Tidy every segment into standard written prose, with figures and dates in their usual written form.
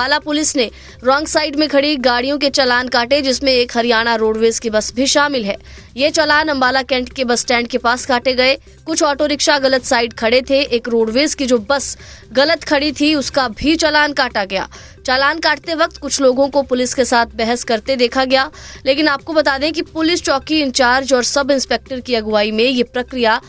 Ambala police ने wrong side में खड़ी गाड़ियों के चालान काटे, जिसमें एक हरियाणा रोडवेज की बस भी शामिल है। ये चालान अंबाला कैंट के बस स्टैंड के पास काटे गए। कुछ ऑटो रिक्शा गलत साइड खड़े थे। एक रोडवेज की जो बस गलत खड़ी थी उसका भी चालान काटा गया। चालान काटते वक्त कुछ लोगों को पुलिस के साथ बहस करते देखा गया, लेकिन आपको बता दें कि पुलिस चौकी इंचार्ज और सब इंस्पेक्टर की अगुवाई में ये प्रक्रिया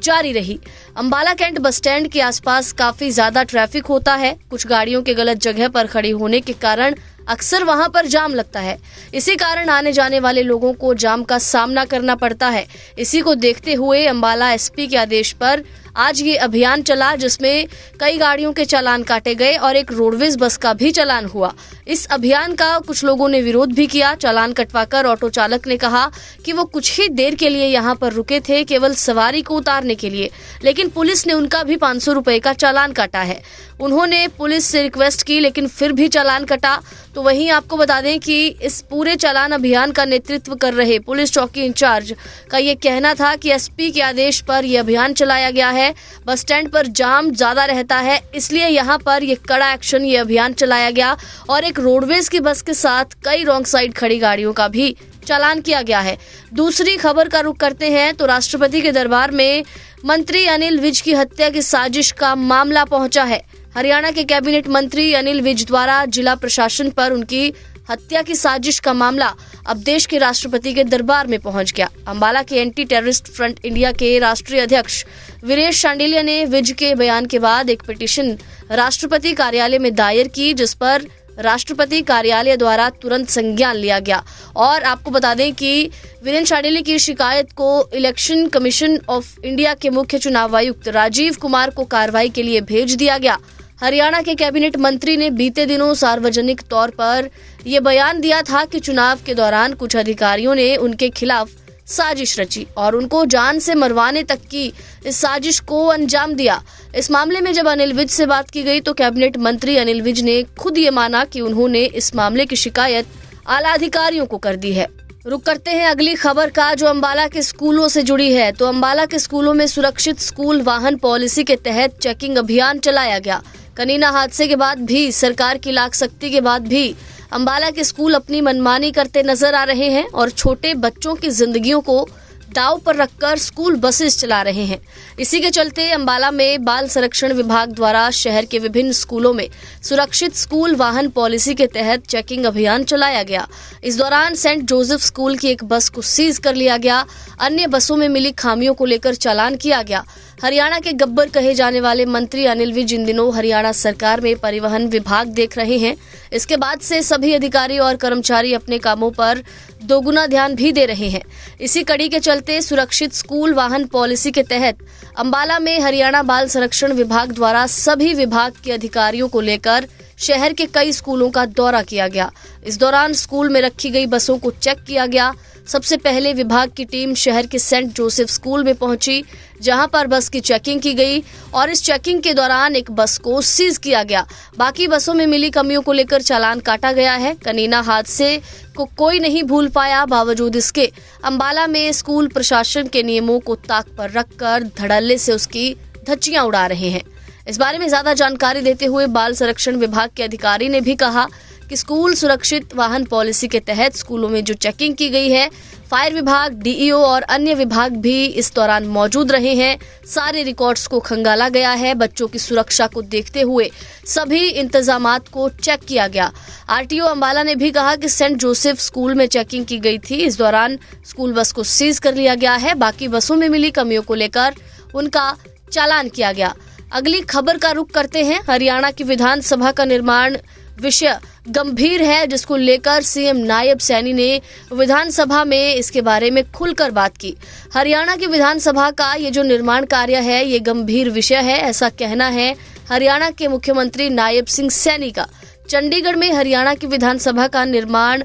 जारी रही। अंबाला कैंट बस स्टैंड के आसपास काफी ज्यादा ट्रैफिक होता है। कुछ गाड़ियों के गलत जगह पर खड़ी होने के कारण अक्सर वहां पर जाम लगता है। इसी कारण आने जाने वाले लोगों को जाम का सामना करना पड़ता है। इसी को देखते हुए अंबाला एसपी के आदेश पर आज ये अभियान चला, जिसमें कई गाड़ियों के चालान काटे गए और एक रोडवेज बस का भी चालान हुआ। इस अभियान का कुछ लोगों ने विरोध भी किया। चालान कटवाकर ऑटो चालक ने कहा कि वो कुछ ही देर के लिए यहाँ पर रुके थे, केवल सवारी को उतारने के लिए, लेकिन पुलिस ने उनका भी 500 रुपए का चालान काटा है। उन्होंने पुलिस से रिक्वेस्ट की, लेकिन फिर भी चालान कटा। तो वहीं आपको बता दें कि इस पूरे चालान अभियान का नेतृत्व कर रहे पुलिस चौकी इंचार्ज का ये कहना था कि एसपी के आदेश पर यह अभियान चलाया गया है। बस स्टैंड पर जाम ज्यादा रहता है, इसलिए यहाँ पर ये कड़ा एक्शन, ये अभियान चलाया गया और एक रोडवेज की बस के साथ कई रॉन्ग साइड खड़ी गाड़ियों का भी चालान किया गया है। दूसरी खबर का रुख करते हैं तो राष्ट्रपति के दरबार में मंत्री अनिल विज की हत्या की साजिश का मामला पहुंचा है। हरियाणा के कैबिनेट मंत्री अनिल विज द्वारा जिला प्रशासन पर उनकी हत्या की साजिश का मामला अब देश के राष्ट्रपति के दरबार में पहुंच गया। अंबाला के एंटी टेररिस्ट फ्रंट इंडिया के राष्ट्रीय अध्यक्ष वीरेश शांडिल्य ने विज के बयान के बाद एक पिटीशन राष्ट्रपति कार्यालय में दायर की, जिस पर राष्ट्रपति कार्यालय द्वारा तुरंत संज्ञान लिया गया। और आपको बता दें कि वीरेंद्र शांडिल्य की शिकायत को इलेक्शन कमीशन ऑफ इंडिया के मुख्य चुनाव आयुक्त राजीव कुमार को कार्रवाई के लिए भेज दिया गया। हरियाणा के कैबिनेट मंत्री ने बीते दिनों सार्वजनिक तौर पर यह बयान दिया था कि चुनाव के दौरान कुछ अधिकारियों ने उनके खिलाफ साजिश रची और उनको जान से मरवाने तक की इस साजिश को अंजाम दिया। इस मामले में जब अनिल विज से बात की गई तो कैबिनेट मंत्री अनिल विज ने खुद ये माना कि उन्होंने इस मामले की शिकायत आला अधिकारियों को कर दी है। रुक करते हैं अगली खबर का, जो अंबाला के स्कूलों से जुड़ी है। तो अंबाला के स्कूलों में सुरक्षित स्कूल वाहन पॉलिसी के तहत चेकिंग अभियान चलाया गया। कनीना हादसे के बाद भी, सरकार की लाख सख्ती के बाद भी अंबाला के स्कूल अपनी मनमानी करते नजर आ रहे हैं और छोटे बच्चों की जिंदगियों को दांव पर रखकर स्कूल बसेस चला रहे हैं। इसी के चलते अंबाला में बाल संरक्षण विभाग द्वारा शहर के विभिन्न स्कूलों में सुरक्षित स्कूल वाहन पॉलिसी के तहत चेकिंग अभियान चलाया गया। इस दौरान सेंट जोसेफ स्कूल की एक बस को सीज कर लिया गया। अन्य बसों में मिली खामियों को लेकर चालान किया गया। हरियाणा के गब्बर कहे जाने वाले मंत्री अनिल विज इन दिनों हरियाणा सरकार में परिवहन विभाग देख रहे हैं। इसके बाद से सभी अधिकारी और कर्मचारी अपने कामों पर दोगुना ध्यान भी दे रहे हैं। इसी कड़ी के चलते सुरक्षित स्कूल वाहन पॉलिसी के तहत अंबाला में हरियाणा बाल संरक्षण विभाग द्वारा सभी विभाग के अधिकारियों को लेकर शहर के कई स्कूलों का दौरा किया गया। इस दौरान स्कूल में रखी गई बसों को चेक किया गया। सबसे पहले विभाग की टीम शहर के सेंट जोसेफ स्कूल में पहुंची, जहां पर बस की चेकिंग की गई और इस चेकिंग के दौरान एक बस को सीज किया गया। बाकी बसों में मिली कमियों को लेकर चालान काटा गया है। कनीना हादसे को कोई नहीं भूल पाया, बावजूद इसके अंबाला में स्कूल प्रशासन के नियमों को ताक पर रखकर धड़ल्ले से उसकी धज्जियां उड़ा रहे हैं। इस बारे में ज्यादा जानकारी देते हुए बाल संरक्षण विभाग के अधिकारी ने भी कहा कि स्कूल सुरक्षित वाहन पॉलिसी के तहत स्कूलों में जो चेकिंग की गई है, फायर विभाग, डीईओ और अन्य विभाग भी इस दौरान मौजूद रहे हैं। सारे रिकॉर्ड्स को खंगाला गया है। बच्चों की सुरक्षा को देखते हुए सभी इंतजामात को चेक किया गया। आरटीओ अंबाला ने भी कहा कि सेंट जोसेफ स्कूल में चेकिंग की गई थी। इस दौरान स्कूल बस को सीज कर लिया गया है। बाकी बसों में मिली कमियों को लेकर उनका चालान किया गया। अगली खबर का रुख करते हैं। हरियाणा की विधानसभा का निर्माण विषय गंभीर है, जिसको लेकर सीएम नायब सैनी ने विधानसभा में इसके बारे में खुलकर बात की। हरियाणा की विधानसभा का ये जो निर्माण कार्य है, ये गंभीर विषय है, ऐसा कहना है हरियाणा के मुख्यमंत्री नायब सिंह सैनी का। चंडीगढ़ में हरियाणा की विधानसभा का निर्माण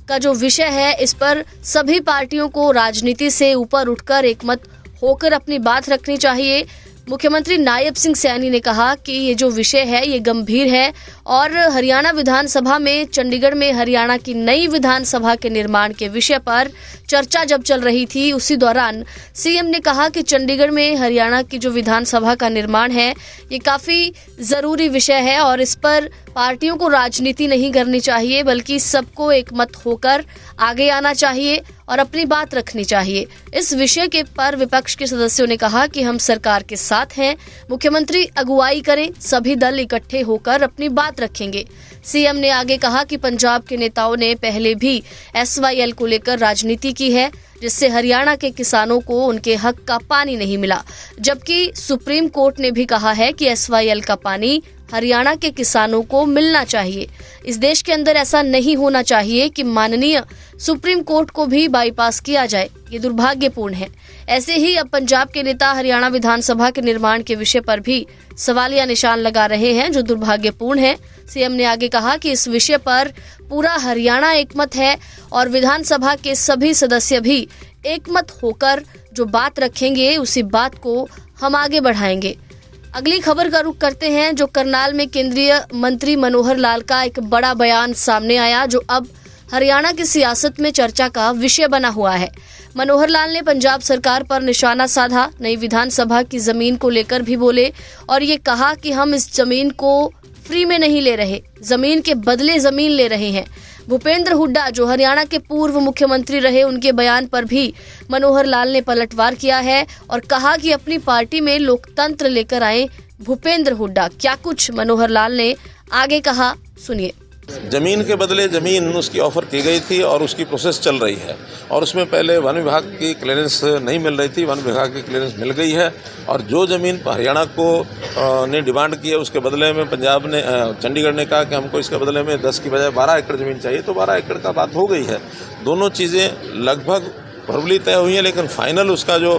का जो विषय है, इस पर सभी पार्टियों को राजनीति से ऊपर उठकर एकमत होकर अपनी बात रखनी चाहिए। मुख्यमंत्री नायब सिंह सैनी ने कहा कि ये जो विषय है ये गंभीर है और हरियाणा विधानसभा में चंडीगढ़ में हरियाणा की नई विधानसभा के निर्माण के विषय पर चर्चा जब चल रही थी उसी दौरान सीएम ने कहा कि चंडीगढ़ में हरियाणा की जो विधानसभा का निर्माण है ये काफी जरूरी विषय है और इस पर पार्टियों को राजनीति नहीं करनी चाहिए बल्कि सबको एकमत होकर आगे आना चाहिए और अपनी बात रखनी चाहिए। इस विषय के पर विपक्ष के सदस्यों ने कहा कि हम सरकार के साथ हैं, मुख्यमंत्री अगुवाई करें, सभी दल इकट्ठे होकर अपनी बात रखेंगे। सीएम ने आगे कहा कि पंजाब के नेताओं ने पहले भी SYL को लेकर राजनीति की है जिससे हरियाणा के किसानों को उनके हक का पानी नहीं मिला, जबकि सुप्रीम कोर्ट ने भी कहा है कि SYL का पानी हरियाणा के किसानों को मिलना चाहिए। इस देश के अंदर ऐसा नहीं होना चाहिए कि माननीय सुप्रीम कोर्ट को भी बाईपास किया जाए, ये दुर्भाग्यपूर्ण है। ऐसे ही अब पंजाब के नेता हरियाणा विधानसभा के निर्माण के विषय पर भी सवालिया निशान लगा रहे हैं जो दुर्भाग्यपूर्ण है। सीएम ने आगे कहा कि इस विषय पर पूरा हरियाणा एकमत है और विधानसभा के सभी सदस्य भी एकमत होकर जो बात रखेंगे उसी बात को हम आगे बढ़ाएंगे। अगली खबर का रुख करते हैं जो करनाल में केंद्रीय मंत्री मनोहर लाल का एक बड़ा बयान सामने आया जो अब हरियाणा की सियासत में चर्चा का विषय बना हुआ है। मनोहर लाल ने पंजाब सरकार पर निशाना साधा, नई विधानसभा की जमीन को लेकर भी बोले और ये कहा कि हम इस जमीन को फ्री में नहीं ले रहे, जमीन के बदले जमीन ले रहे हैं। भूपेंद्र हुड्डा जो हरियाणा के पूर्व मुख्यमंत्री रहे उनके बयान पर भी मनोहर लाल ने पलटवार किया है और कहा कि अपनी पार्टी में लोकतंत्र लेकर आए भूपेंद्र हुड्डा। क्या कुछ मनोहर लाल ने आगे कहा, सुनिए। जमीन के बदले जमीन उसकी ऑफर की गई थी और उसकी प्रोसेस चल रही है और उसमें पहले वन विभाग की क्लियरेंस नहीं मिल रही थी, वन विभाग की क्लियरेंस मिल गई है और जो ज़मीन हरियाणा को ने डिमांड की है उसके बदले में पंजाब ने चंडीगढ़ ने कहा कि हमको इसके बदले में 10 की बजाय 12 एकड़ ज़मीन चाहिए, तो 12 एकड़ का बात हो गई है। दोनों चीज़ें लगभग वर्बली तय हुई हैं लेकिन फाइनल उसका जो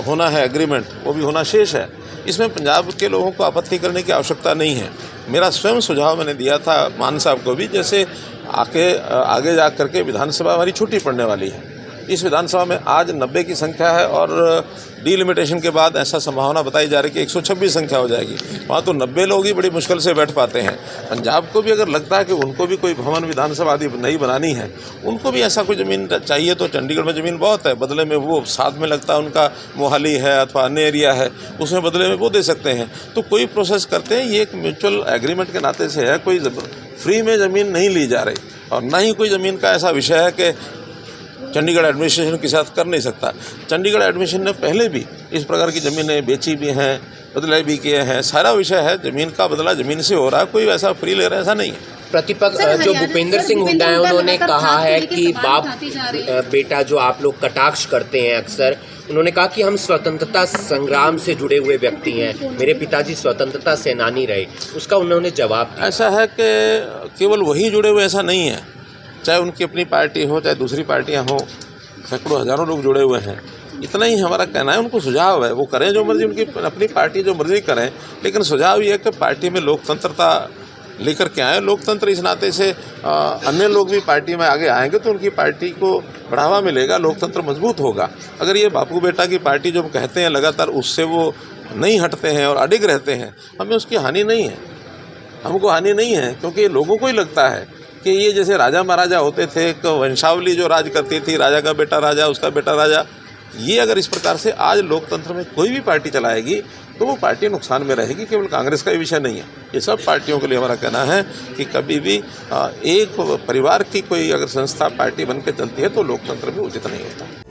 होना है एग्रीमेंट वो भी होना शेष है। इसमें पंजाब के लोगों को आपत्ति करने की आवश्यकता नहीं है। मेरा स्वयं सुझाव मैंने दिया था मान साहब को भी, जैसे आगे जा करके विधानसभा हमारी छुट्टी पड़ने वाली है। इस विधानसभा में आज 90 की संख्या है और डीलिमिटेशन के बाद ऐसा संभावना बताई जा रही है कि 126 संख्या हो जाएगी। वहाँ तो 90 लोग ही बड़ी मुश्किल से बैठ पाते हैं। पंजाब को भी अगर लगता है कि उनको भी कोई भवन विधानसभा आदि नई बनानी है, उनको भी ऐसा कोई ज़मीन चाहिए तो चंडीगढ़ में ज़मीन बहुत है, बदले में वो साथ में लगता है उनका मोहाली है अथवा अन्य एरिया है, उसमें बदले में वो दे सकते हैं। तो कोई प्रोसेस करते हैं, ये एक म्यूचुअल एग्रीमेंट के नाते से है, कोई फ्री में ज़मीन नहीं ली जा रही और ना ही कोई ज़मीन का ऐसा विषय है कि चंडीगढ़ एडमिनिस्ट्रेशन के साथ कर नहीं सकता। चंडीगढ़ एडमिनिस्ट्रेशन ने पहले भी इस प्रकार की ज़मीनें बेची भी हैं, बदले भी किए हैं। सारा विषय है ज़मीन का बदला ज़मीन से हो रहा है, कोई वैसा फ्री ले रहा है ऐसा नहीं है। प्रतिपक्ष जो भूपेंद्र सिंह हुड्डा है उन्होंने कहा है कि बाप बेटा जो आप लोग कटाक्ष करते हैं अक्सर, उन्होंने कहा कि हम स्वतंत्रता संग्राम से जुड़े हुए व्यक्ति हैं, मेरे पिताजी स्वतंत्रता सेनानी रहे। उसका उन्होंने जवाब दिया। ऐसा है कि केवल वही जुड़े हुए ऐसा नहीं है, चाहे उनकी अपनी पार्टी हो चाहे दूसरी पार्टियां हो, सैकड़ों हजारों लोग जुड़े हुए हैं। इतना ही हमारा कहना है, उनको सुझाव है वो करें जो मर्जी, उनकी अपनी पार्टी जो मर्जी करें, लेकिन सुझाव ये है कि पार्टी में लोकतंत्रता लेकर के आए। लोकतंत्र इस नाते से अन्य लोग भी पार्टी में आगे आएंगे तो उनकी पार्टी को बढ़ावा मिलेगा, लोकतंत्र मजबूत होगा। अगर ये बापू बेटा की पार्टी जो कहते हैं लगातार उससे वो नहीं हटते हैं और अडिग रहते हैं, हमें उसकी हानि नहीं है, हमको हानि नहीं है, क्योंकि लोगों को ही लगता है कि ये जैसे राजा महाराजा होते थे, एक वंशावली जो राज करती थी, राजा का बेटा राजा, उसका बेटा राजा, ये अगर इस प्रकार से आज लोकतंत्र में कोई भी पार्टी चलाएगी तो वो पार्टी नुकसान में रहेगी। केवल कांग्रेस का ही विषय नहीं है, ये सब पार्टियों के लिए हमारा कहना है कि कभी भी एक परिवार की कोई अगर संस्था पार्टी बन के चलती है तो लोकतंत्र में उचित नहीं होता।